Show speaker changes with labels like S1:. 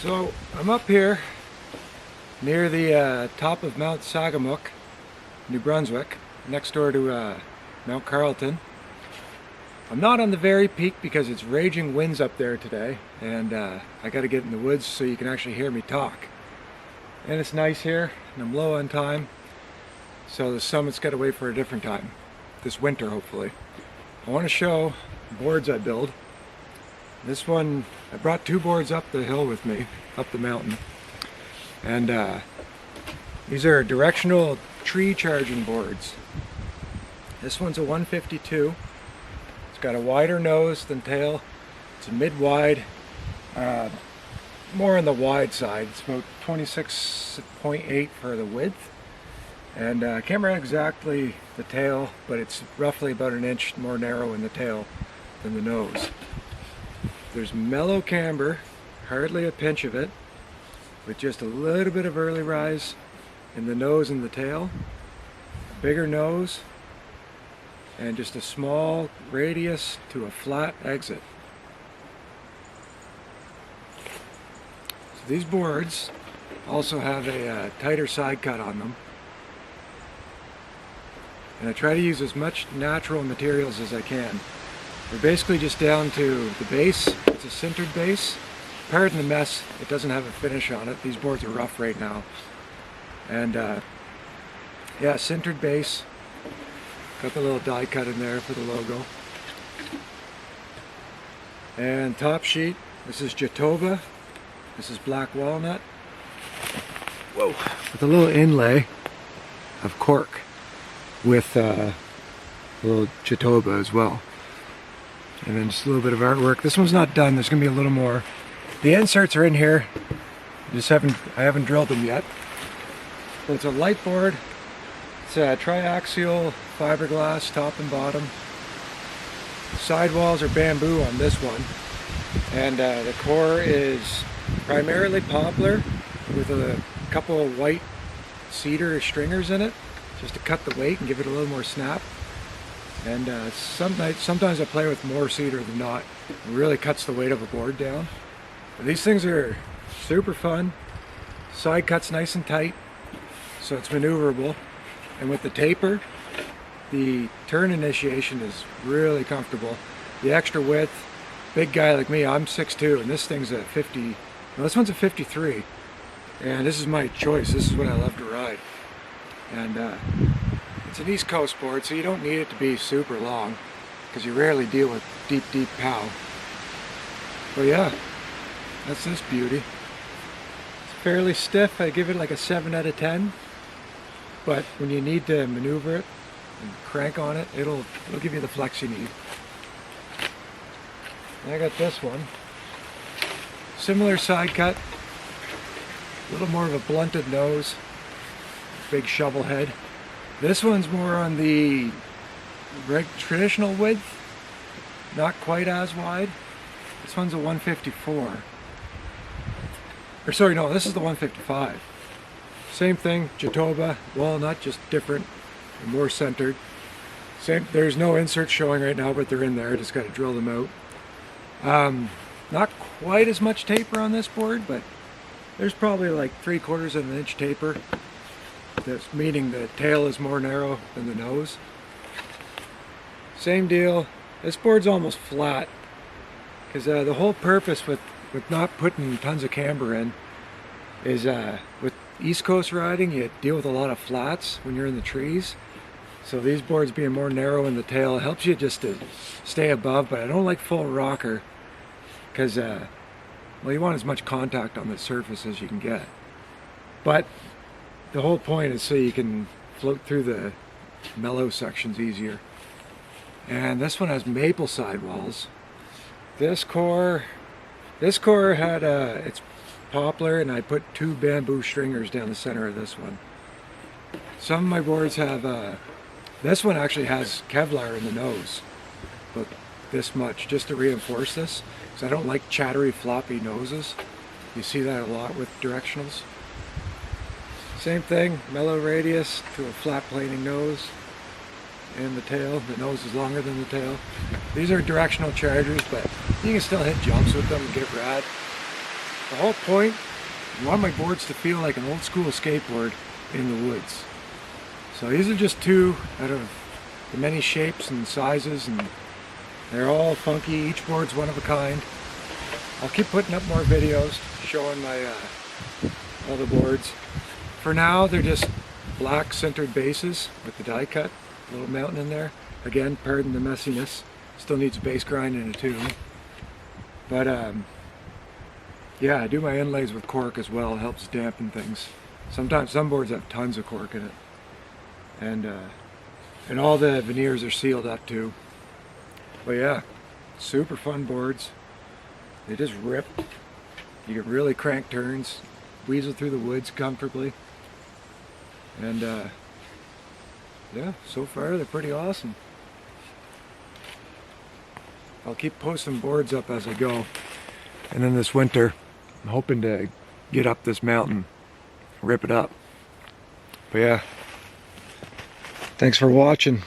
S1: So I'm up here near the top of Mt Sagamook, New Brunswick, next door to Mt Carleton. I'm not on the very peak because it's raging winds up there today, and I got to get in the woods so you can actually hear me talk. And it's nice here, and I'm low on time, so the summit's got to wait for a different time, this winter hopefully. I want to show boards I build. This one, I brought two boards up the hill with me, up the mountain. And these are directional tree charging boards. This one's a 152. It's got a wider nose than tail. It's a mid-wide, more on the wide side. It's about 26.8 for the width. And I can't remember exactly the tail, but it's roughly about an inch more narrow in the tail than the nose. There's mellow camber, hardly a pinch of it, with just a little bit of early rise in the nose and the tail, a bigger nose, and just a small radius to a flat exit. So these boards also have a tighter side cut on them. And I try to use as much natural materials as I can. We're basically just down to the base. It's a sintered base. Pardon the mess, it doesn't have a finish on it. These boards are rough right now. And yeah, sintered base. Got the little die cut in there for the logo. And top sheet, this is Jatoba. This is black walnut. Whoa! With a little inlay of cork with a little Jatoba as well. And then just a little bit of artwork. This one's not done. There's going to be a little more. The inserts are in here. I haven't drilled them yet. But it's a light board. It's a triaxial fiberglass top and bottom. Sidewalls are bamboo on this one. And the core is primarily poplar with a couple of white cedar stringers in it, just to cut the weight and give it a little more snap. And sometimes I play with more cedar than not. It really cuts the weight of a board down. But these things are super fun. Side cuts nice and tight, so it's maneuverable. And with the taper, the turn initiation is really comfortable. The extra width, big guy like me, I'm 6'2", and this thing's a 50. No, this one's a 53. And this is my choice. This is what I love to ride. And it's an East Coast board, so you don't need it to be super long, because you rarely deal with deep pow. But yeah, that's this beauty. It's fairly stiff. I give it like a 7 out of 10. But when you need to maneuver it and crank on it, it'll give you the flex you need. And I got this one. Similar side cut. A little more of a blunted nose. Big shovel head. This one's more on the traditional width, not quite as wide. This one's a 154. Or sorry, no, this is the 155. Same thing, Jatoba, walnut, just different and more centered. There's no inserts showing right now, but they're in there. I just got to drill them out. Not quite as much taper on this board, but there's probably like 3/4 of an inch taper. That's meaning the tail is more narrow than the nose. Same deal. This board's almost flat because the whole purpose with not putting tons of camber in is with East Coast riding, you deal with a lot of flats when you're in the trees. So these boards being more narrow in the tail helps you just to stay above, but I don't like full rocker because well, you want as much contact on the surface as you can get. But the whole point is so you can float through the mellow sections easier. And this one has maple sidewalls. This core had it's poplar, and I put 2 bamboo stringers down the center of this one. Some of my boards have this one actually has Kevlar in the nose, but this much just to reinforce this, because I don't like chattery floppy noses. You see that a lot with directionals. Same thing, mellow radius to a flat planing nose, and the tail. The nose is longer than the tail. These are directional chargers, but you can still hit jumps with them and get rad. the whole point, I want my boards to feel like an old school skateboard in the woods. So these are just two out of the many shapes and sizes, and they're all funky. Each board's one of a kind. I'll keep putting up more videos showing my all the boards. For now, they're just black centered bases with the die cut, little mountain in there. Again, pardon the messiness. Still needs base grind in it too. But yeah, I do my inlays with cork as well. It helps dampen things. Sometimes some boards have tons of cork in it, and all the veneers are sealed up too. But yeah, super fun boards. They just rip. You can really crank turns, weasel through the woods comfortably, and yeah, so far they're pretty awesome. I'll keep posting boards up as I go, and then this winter I'm hoping to get up this mountain, rip it up. But yeah, thanks for watching.